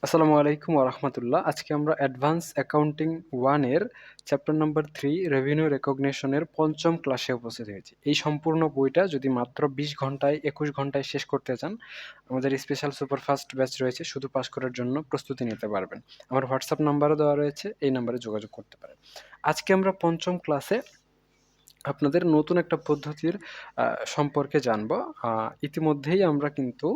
আসসালামু আলাইকুম ওয়া রাহমাতুল্লাহ। আজকে আমরা অ্যাডভান্স অ্যাকাউন্টিং 1 এর চ্যাপ্টার নাম্বার 3 রেভিনিউ রেকগনিশন এর ৫ম ক্লাসে উপস্থিত হয়েছি। এই সম্পূর্ণ বইটা যদি মাত্র ২০ ঘন্টায় ২১ ঘন্টায় শেষ করতে চান, আমাদের স্পেশাল সুপারফাস্ট ব্যাচ রয়েছে। শুধু পাস করার জন্য প্রস্তুতি নিতে পারবেন। আমার হোয়াটসঅ্যাপ নাম্বারও দেওয়া রয়েছে, এই নাম্বারে যোগাযোগ করতে পারেন। আজকে আমরা ৫ম ক্লাসে আপনাদের নতুন একটা পদ্ধতির সম্পর্কে জানবো। আ ইতিমধ্যেই আমরা কিন্তু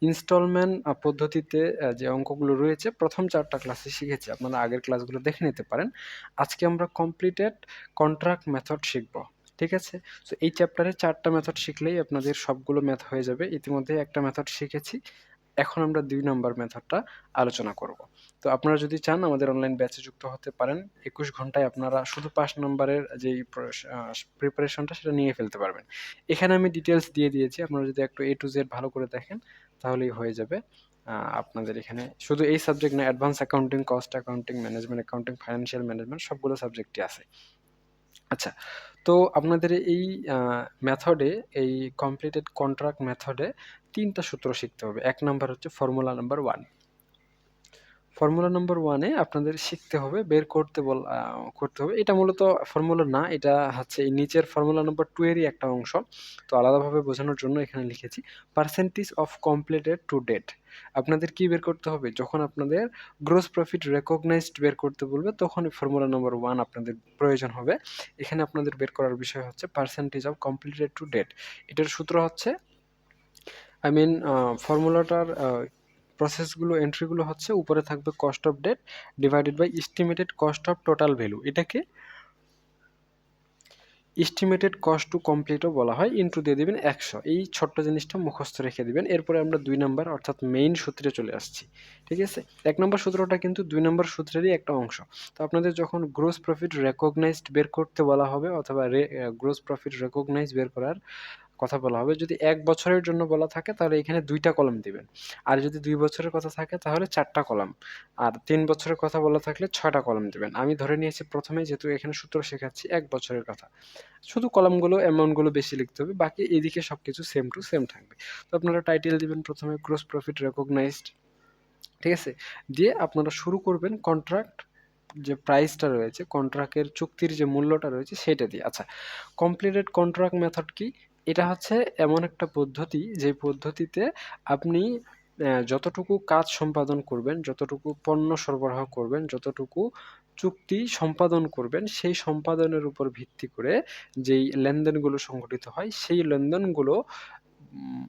ইনস্টলমেন্ট পদ্ধতিতে যে অঙ্কগুলো রয়েছে ১ম ৪ টা ক্লাসে শিখেছি। আপনারা আগের ক্লাসগুলো দেখে নিতে পারেন। আজকে আমরা কমপ্লিটেড কন্ট্রাক্ট মেথড শিখব। ঠিক আছে? সো এই চ্যাপ্টারে ৪ টা মেথড শিখলেই আপনাদের সবগুলো ম্যাথ হয়ে যাবে। ইতিমধ্যেই একটা মেথড শিখেছি। এখন আমরা ২ নাম্বার মেথডটা আলোচনা করব। তো আপনারা যদি চান আমাদের অনলাইন ব্যাচে যুক্ত হতে পারেন। ২১ ঘন্টায় আপনারা শুধু ৫ নাম্বারের যেই প্রিপারেশনটা সেটা নিয়ে ফেলতে পারবেন। এখানে আমি ডিটেইলস দিয়ে দিয়েছি। আপনারা যদি একটু A to Z ভালো করে দেখেন তাহলেই হয়ে যাবে। আপনাদের এখানে শুধু এই সাবজেক্ট না, advance accounting, cost accounting, management accounting, financial management সবগুলো সাবজেক্টই আছে। আচ্ছা, তো আপনাদের এই আ মেথডে, এই কমপ্লিটেড কন্ট্রাক্ট মেথডে ৩ টা সূত্র শিখতে হবে। ১ নাম্বার হচ্ছে ফর্মুলা নাম্বার 1। ফর্মুলা নাম্বার 1 এ আপনাদের শিখতে হবে, বের করতে করতে হবে। এটা মূলত ফর্মুলা না, এটা হচ্ছে এই নিচের ফর্মুলা নাম্বার 2 এরই একটা অংশ। তো আলাদাভাবে বোঝানোর জন্য এখানে লিখেছি। Percentage of completed to date. আপনাদের কি বের করতে হবে? যখন আপনাদের গ্রোস প্রফিট রেকগনাইজড বের করতে বলবে, তখন ফর্মুলা নাম্বার 1 আপনাদের প্রয়োজন হবে। এখানে আপনাদের বের করার বিষয় হচ্ছে percentage of completed to date. এটার সূত্র হচ্ছে আই মিন ফর্মুলাটার প্রসেসগুলো, এন্ট্রিগুলো হচ্ছে উপরে থাকবে cost of date divided by estimated cost of total value. এটাকে এস্টিমেটেড কস্ট টু কমপ্লিটও বলা হয়। ইনটু দিয়ে দিবেন ১০০। এই ছোট্ট জিনিসটা মুখস্থ রেখে দিবেন। এরপরে আমরা ২ নাম্বার অর্থাৎ মেইন সূত্রে চলে আসছি। ঠিক আছে? ১ নাম্বার সূত্রটা কিন্তু ২ নাম্বার সূত্রেরই একটা অংশ। তো আপনাদের যখন গ্রোস প্রফিট রেকগনাইজড বের করতে বলা হবে অথবা গ্রোস প্রফিট রেকগনাইজ বের করার কথা বলা হবে। যদি ১ বছরের জন্য বলা থাকে তাহলে এখানে ২ টা কলাম দিবেন। আর যদি ২ বছরের কথা থাকে তাহলে ৪ টা কলাম। আর ৩ বছরের কথা বলা থাকলে ৬ টা কলাম দিবেন। আমি ধরে নিয়েছি ১ম এ, যেহেতু এখানে সূত্র শেখাচ্ছি ১ বছরের কথা। শুধু কলামগুলো, অ্যামাউন্টগুলো বেশি লিখতে হবে। বাকি এদিকে সবকিছু সেম টু সেম থাকবে। তো আপনারা টাইটেল দিবেন ১ম এ গ্রোস প্রফিট রেকগনাইজড। ঠিক আছে? দিয়ে আপনারা শুরু করবেন কন্ট্রাক্ট যে প্রাইসটা রয়েছে, কন্ট্রাক্টের চুক্তির যে মূল্যটা রয়েছে সেটা দিয়ে। আচ্ছা, কমপ্লিটেড কন্ট্রাক্ট মেথড কি? এটা হচ্ছে এমন একটা পদ্ধতি যে পদ্ধতিতে আপনি যতটুকু কাজ সম্পাদন করবেন, যতটুকু পণ্য সরবরাহ করবেন, যতটুকু চুক্তি সম্পাদন করবেন, সেই সম্পাদনের উপর ভিত্তি করে যেই লেনদেনগুলো সংঘটিত হয়, সেই লেনদেনগুলো উম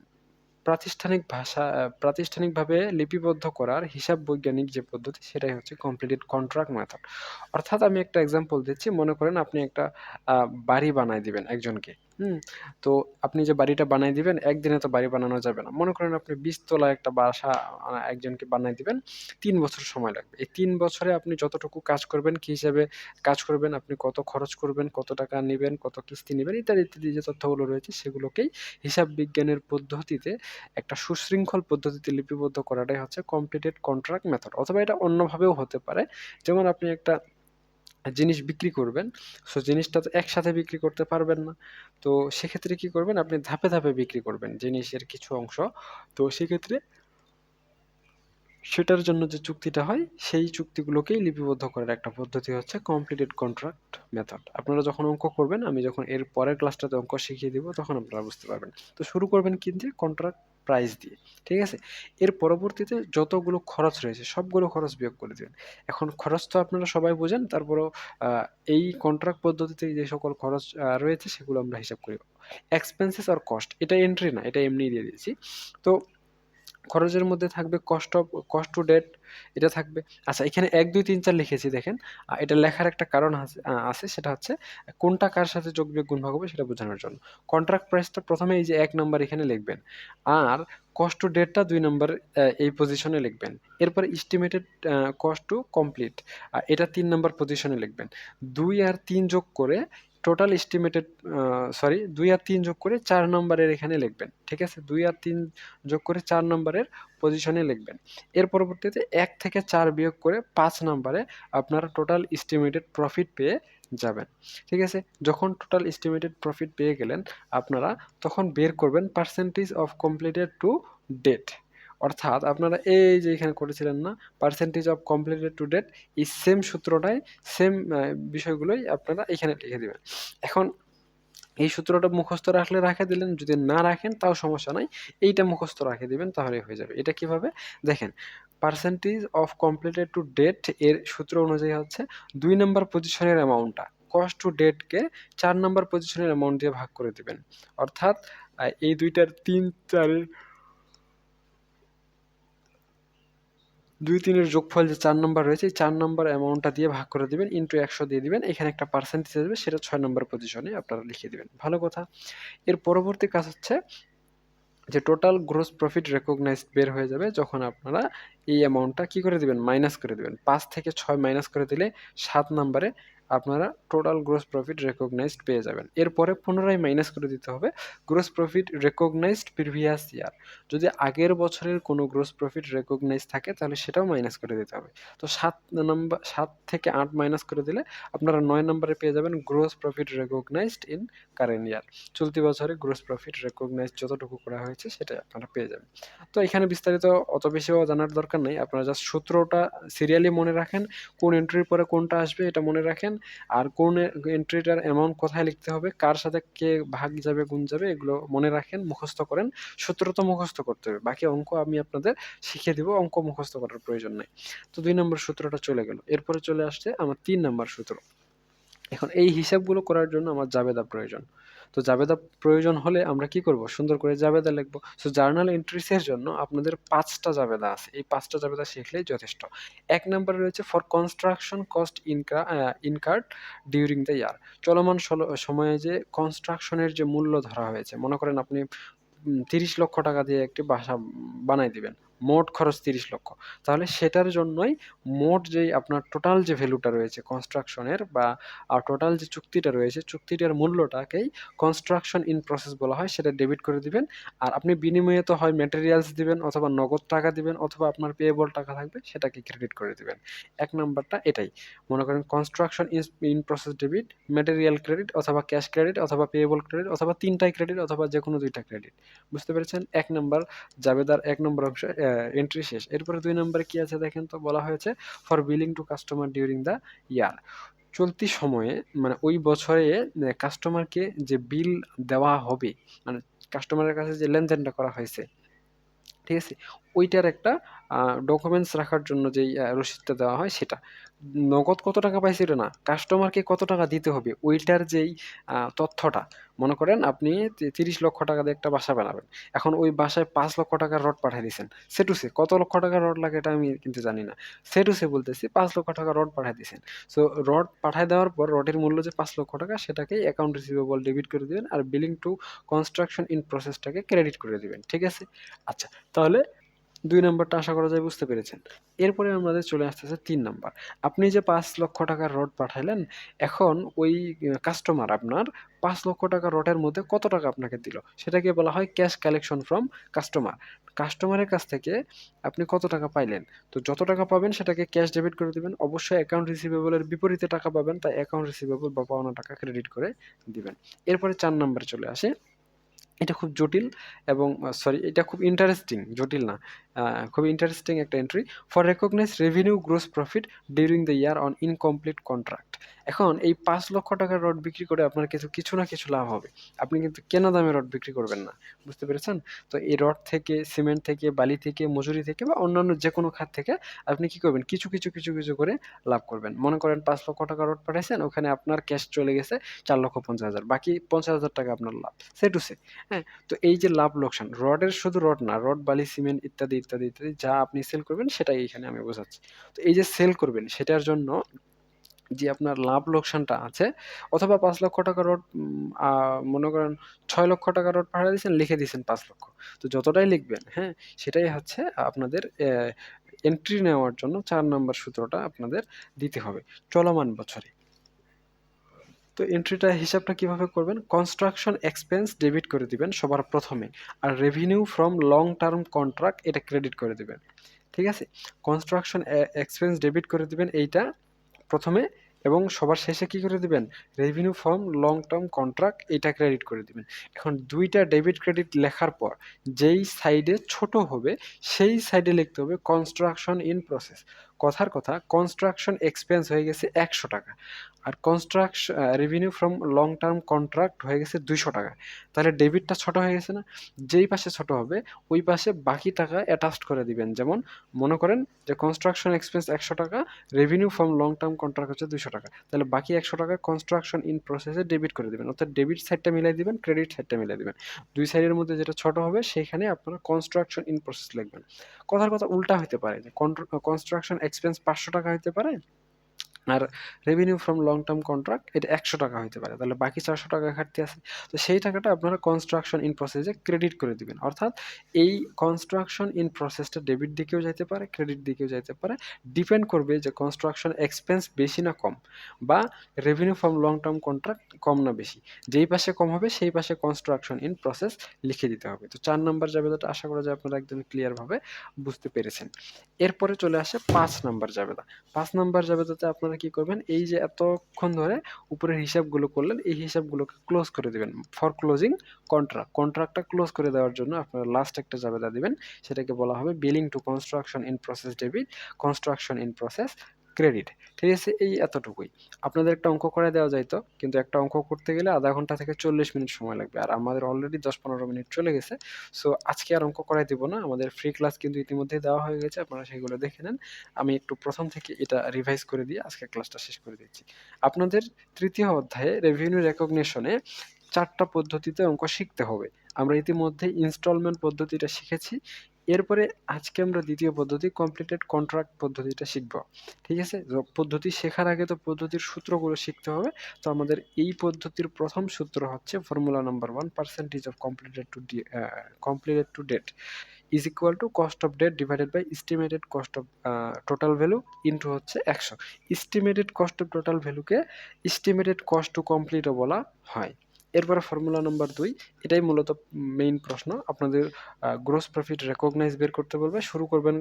প্রাতিষ্ঠানিকভাবে লিপিবদ্ধ করার হিসাব বৈজ্ঞানিক যে পদ্ধতি, সেটাই হচ্ছে কমপ্লিটেড কন্ট্রাক্ট মেথড। অর্থাৎ আমি একটা এক্সাম্পল দিচ্ছি। মনে করেন আপনি একটা আ বাড়ি বানায় দিবেন একজনকে। হুম? তো আপনি যে বাড়িটা বানায় দিবেন, একদিনে তো বাড়ি বানানো যাবে না। মনে করেন আপনি ২০ তলা একটা বাসা একজনকে বানায় দিবেন। ৩ বছর সময় লাগবে। এই ৩ বছরে আপনি যতটুকু কাজ করবেন, কি হিসাবে কাজ করবেন, আপনি কত খরচ করবেন, কত টাকা নিবেন, কত কিস্তি নিবেন, ইত্যাদি, ইত্যাদি যে তথ্যগুলো রয়েছে সেগুলোকেই হিসাব বিজ্ঞানের পদ্ধতিতে, একটা সুশৃঙ্খল পদ্ধতিতে লিপিবদ্ধ করাটাই হচ্ছে কমপ্লিটেড কন্ট্রাক্ট মেথড। অথবা এটা অন্যভাবেও হতে পারে। যেমন আপনি একটা জিনিস বিক্রি করবেন। সো জিনিসটা তো একসাথে বিক্রি করতে পারবেন না। তো সেক্ষেত্রে কি করবেন? আপনি ধাপে, ধাপে বিক্রি করবেন জিনিসের কিছু অংশ। তো সেক্ষেত্রে সেটার জন্য যে চুক্তিটা হয়, সেই চুক্তিগুলোকেই লিপিবদ্ধ করার একটা পদ্ধতি হচ্ছে কমপ্লিটেড কন্ট্রাক্ট মেথড। আপনারা যখন অঙ্ক করবেন, আমি যখন এর পরের ক্লাসটাতে অঙ্ক শিখিয়ে দিব, তখন আপনারা বুঝতে পারবেন। তো শুরু করবেন কি দিয়ে? কন্ট্রাক্ট প্রাইস দিয়ে। ঠিক আছে? এর পরবর্তীতে যতগুলো খরচ রয়েছে, সবগুলো খরচ বিয়োগ করে দিবেন। এখন খরচ তো আপনারা সবাই বোঝেন, তারপরেও আ এই কন্ট্রাক্ট পদ্ধতিতে যে সকল খরচ রয়েছে, সেগুলো আমরা হিসাব করি। এক্সপেন্সেস অর কস্ট, এটা এন্ট্রি না, এটা এমনিই দিয়ে দিয়েছি। তো খরচের মধ্যে থাকবে কস্ট টু ডেট, এটা থাকবে। আচ্ছা, এখানে ১, ২, ৩, ৪ লিখেছি দেখেন। এটা লেখার একটা কারণ আছে, সেটা হচ্ছে কোনটা কার সাথে যোগ বিয়োগ গুণ ভাগ হবে সেটা বোঝানোর জন্য। কন্ট্রাক্ট প্রাইসটা ১ম এ এই যে ১ নাম্বার এখানে লিখবেন। আর কস্ট টু ডেটটা ২ নাম্বার এই পজিশনে লিখবেন। এরপরে এস্টিমেটেড কস্ট টু কমপ্লিট, এটা ৩ নাম্বার পজিশনে লিখবেন। ২ আর ৩ যোগ করে টোটাল এস্টিমেটেড, সরি, ২ আর ৩ যোগ করে ৪ নাম্বারের এখানে লিখবেন। ঠিক আছে? ২ আর ৩ যোগ করে ৪ নাম্বারের পজিশনে লিখবেন। এর পরবর্তীতে ১ থেকে ৪ বিয়োগ করে ৫ নাম্বারে আপনারা টোটাল এস্টিমেটেড প্রফিট পেয়ে যাবেন। ঠিক আছে? যখন টোটাল এস্টিমেটেড প্রফিট পেয়ে গেলেন আপনারা, তখন বের করবেন percentage of completed to date. অর্থাৎ আপনারা এই যে এখানে করেছিলেন না, percentage of completed to date, এই সেম সূত্রটাই, সেম বিষয়গুলোই আপনারা এখানে লিখে দিবেন। এখন এই সূত্রটা মুখস্থ রাখলে রাখে দিলেন, যদি না রাখেন তাও সমস্যা নাই, এইটা মুখস্থ রাখে দিবেন তাহলেই হয়ে যাবে। এটা কিভাবে দেখেন, percentage of completed to date এর সূত্র অনুযায়ী হচ্ছে 2 নাম্বার পজিশনের অ্যামাউন্টটা কস্ট টু ডেটকে 4 নাম্বার পজিশনের অ্যামাউন্ট দিয়ে ভাগ করে দিবেন। অর্থাৎ এই দুইটার 3 4 2 3 এর যোগফল যে 4 নাম্বার রয়েছে, এই 4 নাম্বার অ্যামাউন্টটা দিয়ে ভাগ করে দিবেন, ইনটু 100 দিয়ে দিবেন। এখানে একটা পার্সেন্টেজ আসবে, সেটা 6 নাম্বার পজিশনে আপনারা লিখে দিবেন। ভালো কথা। এর পরবর্তী কাজ হচ্ছে যে টোটাল গ্রোস প্রফিট রেকগনাইজড বের হয়ে যাবে যখন আপনারা এই অ্যামাউন্টটা কি করে দিবেন, মাইনাস করে দিবেন। 5 থেকে 6 মাইনাস করে দিলে 7 নাম্বারে আপনারা টোটাল গ্রোস প্রফিট রেকগনাইজড পেয়ে যাবেন। এরপরে পুনরায় মাইনাস করে দিতে হবে gross profit recognized previous year. যদি আগের বছরের কোনো গ্রোস প্রফিট রেকগনাইজ থাকে তাহলে সেটাও মাইনাস করে দিতে হবে। তো 7 থেকে 8 মাইনাস করে দিলে আপনারা 9 নাম্বারে পেয়ে যাবেন gross profit recognized in current year. চলতি বছরে গ্রোস প্রফিট রেকগনাইজ যতটুকু করা হয়েছে সেটাই আপনারা পেয়ে যাবেন। তো এখানে বিস্তারিত অত বেশিও জানার দরকার নেই, আপনারা জাস্ট সূত্রটা সিরিয়ালি মনে রাখেন, কোন এন্ট্রির পরে কোনটা আসবে এটা মনে রাখেন, আর কোন এন্ট্রিটার অ্যামাউন্ট কোথায় লিখতে হবে, কার সাথে কে ভাগ যাবে গুণ যাবে, এগুলো মনে রাখেন, মুখস্থ করেন। সূত্র তো মুখস্থ করতে হবে, বাকি অঙ্ক আমি আপনাদের শিখিয়ে দিব, অঙ্ক মুখস্থ করার প্রয়োজন নাই। তো 2 নম্বর সূত্রটা চলে গেল। এরপরে চলে আসছে আমার 3 নম্বর সূত্র। এখন এই হিসাবগুলো করার জন্য আমার জাবেদা প্রয়োজন। তো জাবেদা প্রয়োজন হলে আমরা কি করব, সুন্দর করে জাবেদা লিখবো। সো জার্নাল এন্ট্রিসের জন্য আপনাদের 5টা জাবেদা আছে, এই 5টা জাবেদা শিখলেই যথেষ্ট। 1 নম্বরে রয়েছে for construction cost incurred during the ইয়ার। চলমান সময়ে যে কনস্ট্রাকশনের যে মূল্য ধরা হয়েছে, মনে করেন আপনি 30 লক্ষ টাকা দিয়ে একটি বাসা বানাই দিবেন, মোট খরচ 30 লক্ষ। তাহলে সেটার জন্যই মোট যেই আপনার টোটাল যে ভ্যালুটা রয়েছে কনস্ট্রাকশনের, বা টোটাল যে চুক্তিটা রয়েছে, চুক্তিটার মূল্যটাকেই কনস্ট্রাকশন ইন প্রসেস বলা হয়, সেটা ডেবিট করে দিবেন। আর আপনি বিনিময়ে তো হয় ম্যাটেরিয়ালস দিবেন, অথবা নগদ টাকা দিবেন, অথবা আপনার পেয়েবল টাকা থাকবে সেটাকে ক্রেডিট করে দিবেন। 1 নাম্বারটা এটাই। মনে করেন construction in process debit, material credit, অথবা ক্যাশ ক্রেডিট, অথবা পেয়েবল ক্রেডিট, অথবা 3টাই ক্রেডিট, অথবা যেকোনো 2টা ক্রেডিট। বুঝতে পেরেছেন? 1 নাম্বার জাবেদার 1 নম্বর অংশ এন্ট্রি শেষ। এরপরে 2 নম্বরে কি আছে দেখেন তো, বলা হয়েছে for billing to customer during the ইয়ার। চলতি সময়ে মানে ওই বছরে কাস্টমারকে যে বিল দেওয়া হবে, মানে কাস্টমারের কাছে যে লেনদেনটা করা হয়েছে, ঠিক আছে? ওইটার একটা ডকুমেন্টস রাখার জন্য যেই রসিদটা দেওয়া হয় সেটা। নগদ কত টাকা পাইছি এটা না, কাস্টমারকে কত টাকা দিতে হবে ওইটার যেই তথ্যটা। মনে করেন আপনি 30 লক্ষ টাকা দিয়ে একটা বাসা বানাবেন। এখন ওই বাসায় 5 লক্ষ টাকার রড পাঠায় দিছেন। সে টু সে কত লক্ষ টাকার রড লাগে এটা আমি কিন্তু জানি না। সে টু সে বলতেছি 5 লক্ষ টাকার রড পাঠায় দিছেন। সো রড পাঠায় দেওয়ার পর রডের মূল্য যে 5 লক্ষ টাকা সেটাকেই অ্যাকাউন্ট রিসিভেবল ডেবিট করে দিবেন, আর বিলিং টু কনস্ট্রাকশন ইন প্রসেসটাকে ক্রেডিট করে দিবেন। ঠিক আছে? আচ্ছা, তাহলে 2 নাম্বারটা আশা করা যায় বুঝতে পেরেছেন। এরপরে আমাদের চলে আসতেছে 3 নাম্বার। আপনি যে 5 লক্ষ টাকার রড পাঠাইলেন, এখন ওই কাস্টমার আপনার 5 লক্ষ টাকার রডের মধ্যে কত টাকা আপনাকে দিল, সেটাকে বলা হয় ক্যাশ কালেকশন ফ্রম কাস্টমার। কাস্টমারের কাছ থেকে আপনি কত টাকা পাইলেন, তো যত টাকা পাবেন সেটাকে ক্যাশ ডেবিট করে দিবেন। অবশ্যই অ্যাকাউন্ট রিসিভেবলের বিপরীতে টাকা পাবেন, তাই অ্যাকাউন্ট রিসিভেবল বা পাওনা টাকা ক্রেডিট করে দিবেন। এরপরে 4 নাম্বারে চলে আসি। এটা খুব জটিল এবং সরি, এটা খুব ইন্টারেস্টিং, জটিল না। খুব ইন্টারেস্টিং একটা entry. For recognize revenue gross profit during the year on incomplete contract. এখন এই 5 লক্ষ টাকার রড বিক্রি করে আপনার কিছু না কিছু লাভ হবে। আপনি কিন্তু কেনা দামে রড বিক্রি করবেন না। বুঝতে পেরেছেন? তো এই রড থেকে, সিমেন্ট থেকে, বালি থেকে, মজুরি থেকে বা অন্যান্য যেকোনো খাত থেকে আপনি কি করবেন? কিছু করে লাভ করবেন। মনে করেন 5 লক্ষ টাকা রড পাঠাইছেন, ওখানে আপনার ক্যাশ চলে গেছে 4,50,000, বাকি 50,000 টাকা আপনার লাভ। সে টু সে। হ্যাঁ? তো এই যে লাভ লোকসান, রডের শুধু রড না, রড, বালি, সিমেন্ট ইত্যাদি যা আপনি সেল করবেন সেটাই এখানে আমি বোঝাচ্ছি। তো এই যে সেল করবেন সেটার জন্য যে আপনার লাভ লোকসানটা আছে, অথবা 5 লক্ষ টাকা রড মনে করেন 6 লক্ষ টাকা রড পাঠায় দিয়েছেন, লিখে দিয়েছেন 5 লক্ষ। তো যতটাই লিখবেন, হ্যাঁ? সেটাই হচ্ছে আপনাদের এন্ট্রি নেওয়ার জন্য 4 নাম্বার সূত্রটা আপনাদের দিতে হবে চলমান বছরে। তো এন্ট্রিটা হিসাবটা কিভাবে করবেন? কনস্ট্রাকশন এক্সপেন্স ডেবিট করে দিবেন সবার প্রথমে। আর revenue from long term contract এটা ক্রেডিট করে দিবেন। ঠিক আছে? কনস্ট্রাকশন এক্সপেন্স ডেবিট করে দিবেন এইটা প্রথমে, এবং সবার শেষে কি করে দিবেন, revenue from long term contract এটা ক্রেডিট করে দিবেন। এখন দুইটা ডেবিট ক্রেডিট লেখার পর যেই সাইডে ছোট হবে সেই সাইডে লিখতে হবে কনস্ট্রাকশন ইন প্রসেস। কথার কথা, কনস্ট্রাকশন এক্সপেন্স হয়ে গেছে 100 টাকা, আর construction revenue from long term contract হয়ে গেছে 200 টাকা। তাহলে ডেবিটটা ছোট হয়ে গেছে না? যেই পাশে ছোট হবে ওই পাশে বাকি টাকা অ্যাটাচড করে দিবেন। যেমন মনে করেন যে কনস্ট্রাকশন এক্সপেন্স 100 টাকা, revenue from long term contract হচ্ছে 200 টাকা, তাহলে বাকি 100 টাকা কনস্ট্রাকশন ইন প্রসেসে ডেবিট করে দিবেন। অর্থাৎ ডেবিট সাইডটা মিলাই দিবেন, ক্রেডিট সাইডটা মিলাই দিবেন। দুই সাইডের মধ্যে যেটা ছোট হবে সেইখানে আপনারা কনস্ট্রাকশন ইন প্রসেস লিখবেন। কথার কথা উল্টা হতে পারে, যে কনস্ট্রাকশন এক্সপেন্স 500 টাকা হতে পারে আর revenue from long term contract এটা 100 টাকা হতে পারে, তাহলে বাকি 400 টাকা ঘাটতি আছে। তো সেই টাকাটা আপনারা কনস্ট্রাকশন ইন প্রসেসে ক্রেডিট করে দিবেন। অর্থাৎ এই কনস্ট্রাকশন ইন প্রসেসটা ডেবিট দিকেও যাইতে পারে, ক্রেডিট দিকেও যাইতে পারে, ডিপেন্ড করবে যে কনস্ট্রাকশন এক্সপেন্স বেশি না কম, বা revenue from long term contract কম না বেশি। যেই পাশে কম হবে সেই পাশে কনস্ট্রাকশন ইন প্রসেস লিখে দিতে হবে। তো 4 নাম্বার জাবেদাটা আশা করা যায় আপনারা একদম ক্লিয়ারভাবে বুঝতে পেরেছেন। এরপরে চলে আসে 5 নাম্বার জাবেদা। 5 নাম্বার জাবেদাতে আপনারা কি করবেন, এই যে এতক্ষণ ধরে উপরের হিসাবগুলো করলেন এই হিসাবগুলোকে ক্লোজ করে দিবেন। ফর ক্লোজিং কন্ট্রাক্টটা ক্লোজ করে দেওয়ার জন্য আপনারা লাস্ট একটা জাবেদা দিবেন, সেটাকে বলা হবে billing to construction in process debit, construction in process credit. ঠিক আছে, এই এতটুকুই। আপনাদের একটা অঙ্ক করে দেওয়া যাইতো, কিন্তু একটা অঙ্ক করতে গেলে আধা ঘন্টা থেকে 40 মিনিট সময় লাগবে, আর আমাদের অলরেডি 10-15 মিনিট চলে গেছে। সো আজকে আর অঙ্ক করাই দিব না, আমাদের ফ্রি ক্লাস কিন্তু ইতিমধ্যেই দেওয়া হয়ে গেছে, আপনারা সেগুলো দেখে নেন। আমি একটু প্রথম থেকে এটা রিভাইজ করে দিয়ে আজকে ক্লাসটা শেষ করে দিচ্ছি। আপনাদের তৃতীয় অধ্যায়ে রেভিনিউ রেকগনিশনে 4টা পদ্ধতিতে অঙ্ক শিখতে হবে। আমরা ইতিমধ্যে ইনস্টলমেন্ট পদ্ধতিটা শিখেছি। এরপরে আজকে আমরা দ্বিতীয় পদ্ধতি কমপ্লিটেড কন্ট্রাক্ট পদ্ধতিটা শিখব। ঠিক আছে, তো পদ্ধতি শেখার আগে তো পদ্ধতির সূত্রগুলো শিখতে হবে। তো আমাদের এই পদ্ধতির প্রথম সূত্র হচ্ছে formula number 1, percentage of completed to date is equal to cost of date divided by estimated cost of total value into হচ্ছে 100। এস্টিমেটেড কস্ট অফ টোটাল ভ্যালুকে এস্টিমেটেড কস্ট টু কমপ্লিটও বলা হয়। এরপরে ফর্মুলা নাম্বার 2, এটাই মূলত মেইন প্রশ্ন। আপনাদের গ্রোস প্রফিট রেকগনাইজ বের করতে বলবে। শুরু করবেন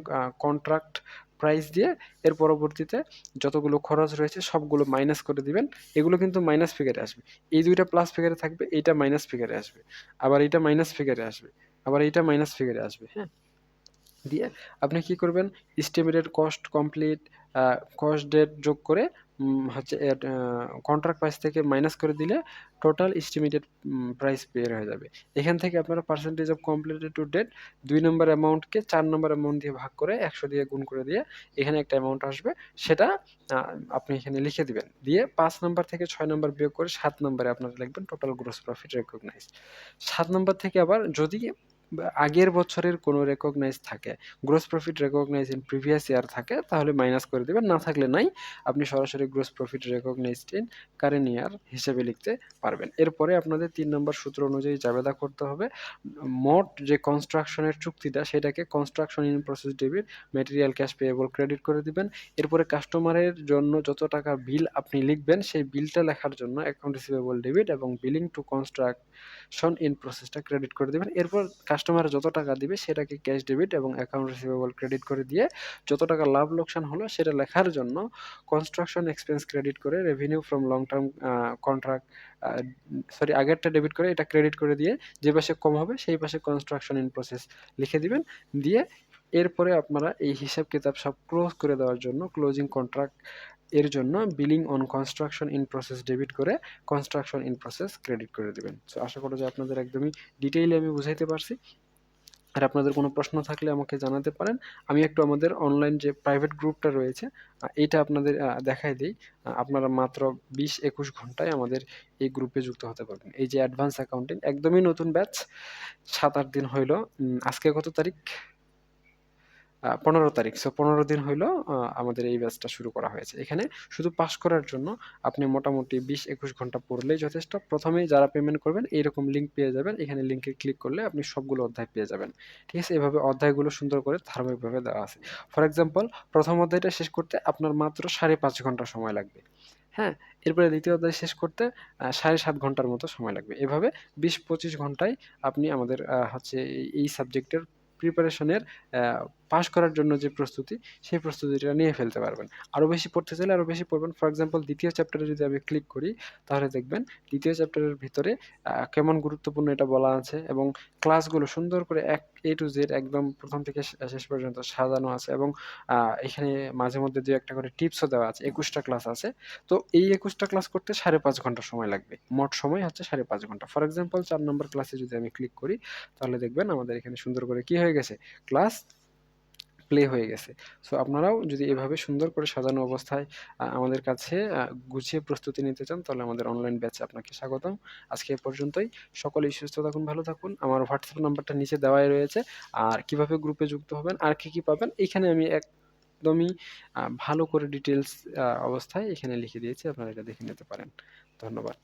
কন্ট্রাক্ট প্রাইস দিয়ে, এর পরবর্তীতে যতগুলো খরচ রয়েছে সবগুলো মাইনাস করে দিবেন। এগুলো কিন্তু মাইনাস ফিগারে আসবে, এই দুইটা প্লাস ফিগারে থাকবে, এইটা মাইনাস ফিগারে আসবে, আবার এইটা মাইনাস ফিগারে আসবে, আবার এইটা মাইনাস ফিগারে আসবে। হ্যাঁ, দিয়ে আপনি কি করবেন, estimated cost complete cost date যোগ করে হচ্ছে কন্ট্রাক্ট প্রাইস থেকে মাইনাস করে দিলে টোটাল এস্টিমেটেড প্রাইস বের হয়ে যাবে। এখান থেকে আপনারা percentage of completed to date 2 নম্বর অ্যামাউন্টকে 4 নম্বর অ্যামাউন্ট দিয়ে ভাগ করে 100 দিয়ে গুণ করে দিয়ে এখানে একটা অ্যামাউন্ট আসবে, সেটা আপনি এখানে লিখে দিবেন। দিয়ে 5 নাম্বার থেকে 6 নাম্বার বিয়োগ করে 7 নম্বরে আপনারা লিখবেন total gross profit recognize. 7 number থেকে আবার যদি আগের বছরের কোনো রেকগনাইজ থাকে, gross profit recognize in previous year থাকে, তাহলে মাইনাস করে দিবেন, না থাকলে নাই, আপনি সরাসরি gross profit recognized in current year হিসেবে লিখতে পারবেন। এরপরে আপনাদের 3 নম্বর সূত্র অনুযায়ী জাবেদা করতে হবে। মোট যে কনস্ট্রাকশনের চুক্তিটা সেটাকে construction in process debit, material cash payable credit করে দিবেন। এরপরে কাস্টমারের জন্য যত টাকা বিল আপনি লিখবেন সেই বিলটা লেখার জন্য অ্যাকাউন্ট রিসিভেবল ডেবিট এবং বিলিং টু কনস্ট্রাকশন ইন প্রসেসটা ক্রেডিট করে দিবেন। এরপর কাস্টমার যত টাকা দিবে সেটাকে ক্যাশ ডেবিট এবং অ্যাকাউন্ট রিসিভেবল ক্রেডিট করে দিয়ে যত টাকা লাভ লোকসান হলো সেটা লেখার জন্য কনস্ট্রাকশন এক্সপেন্স ক্রেডিট করে revenue from long term contract আগেরটা ডেবিট করে এটা ক্রেডিট করে দিয়ে যে পাশে কম হবে সেই পাশে কনস্ট্রাকশন ইন প্রসেস লিখে দিবেন। দিয়ে এরপরে আপনারা এই হিসাব কিতাব সব ক্লোজ করে দেওয়ার জন্য ক্লোজিং কন্ট্রাক্ট এর জন্য billing on construction in process debit করে কনস্ট্রাকশন ইন প্রসেস ক্রেডিট করে দিবেন। সো আশা করি যে আপনাদের একদমই ডিটেইলে আমি বুঝাইতে পারছি। আর আপনাদের কোনো প্রশ্ন থাকলে আমাকে জানাতে পারেন। আমি একটু আমাদের অনলাইন যে প্রাইভেট গ্রুপটা রয়েছে এইটা আপনাদের দেখায় দিই। আপনারা মাত্র 20-21 ঘন্টায় আমাদের এই গ্রুপে যুক্ত হতে পারবেন। এই যে অ্যাডভান্স অ্যাকাউন্টিং একদমই নতুন ব্যাচ, 7-8 দিন হইল। আজকে কত তারিখ? 15 তারিখ। সো 15 দিন হইলো আমাদের এই ব্যাচটা শুরু করা হয়েছে। এখানে শুধু পাস করার জন্য আপনি মোটামুটি 20-21 ঘন্টা পড়লেই যথেষ্ট। প্রথমেই যারা পেমেন্ট করবেন এইরকম লিঙ্ক পেয়ে যাবেন। এখানে লিঙ্কে ক্লিক করলে আপনি সবগুলো অধ্যায় পেয়ে যাবেন। ঠিক আছে? এভাবে অধ্যায়গুলো সুন্দর করে ধারাবাহিকভাবে দেওয়া আছে। ফর এক্সাম্পল প্রথম অধ্যায়টা শেষ করতে আপনার মাত্র 5.5 ঘন্টা সময় লাগবে। হ্যাঁ? এরপরে দ্বিতীয় অধ্যায় শেষ করতে 7.5 ঘন্টার মতো সময় লাগবে। এভাবে 20-25 ঘন্টায় আপনি আমাদের হচ্ছে এই সাবজেক্টের প্রিপারেশনের পাস করার জন্য যে প্রস্তুতি, সেই প্রস্তুতিটা নিয়ে ফেলতে পারবেন। আরও বেশি পড়তে চাইলে আরও বেশি পড়বেন। ফর এক্সাম্পল দ্বিতীয় চ্যাপ্টারে যদি আমি ক্লিক করি, তাহলে দেখবেন দ্বিতীয় চ্যাপ্টারের ভিতরে কেমন গুরুত্বপূর্ণ এটা বলা আছে, এবং ক্লাসগুলো সুন্দর করে A to Z একদম প্রথম থেকে শেষ পর্যন্ত সাজানো আছে, এবং এখানে মাঝে মধ্যে ২-১টা করে টিপসও দেওয়া আছে। ২১টা ক্লাস আছে। তো এই ২১টা ক্লাস করতে ৫.৫ ঘন্টা সময় লাগবে। মোট সময় হচ্ছে ৫.৫ ঘন্টা। ফর এক্সাম্পল ৪ নম্বর ক্লাসে যদি আমি ক্লিক করি, তাহলে দেখবেন আমাদের এখানে সুন্দর করে কি হয়ে গেছে? ক্লাস প্লে হয়ে গেছে। সো আপনারাও যদি এভাবে সুন্দর করে সাজানো অবস্থায় আমাদের কাছে গুছিয়ে প্রস্তুতি নিতে চান, তাহলে আমাদের অনলাইন ব্যাচে আপনাকে স্বাগতম। আজকে এ পর্যন্তই। সকলেই সুস্থ থাকুন, ভালো থাকুন। আমার হোয়াটসঅ্যাপ নাম্বারটা নিচে দেওয়াই রয়েছে। আর কিভাবে গ্রুপে যুক্ত হবেন, আর কি পাবেন, এইখানে আমি একদমই ভালো করে ডিটেইলস অবস্থায় এখানে লিখে দিয়েছি। আপনারা এটা দেখে নিতে পারেন। ধন্যবাদ।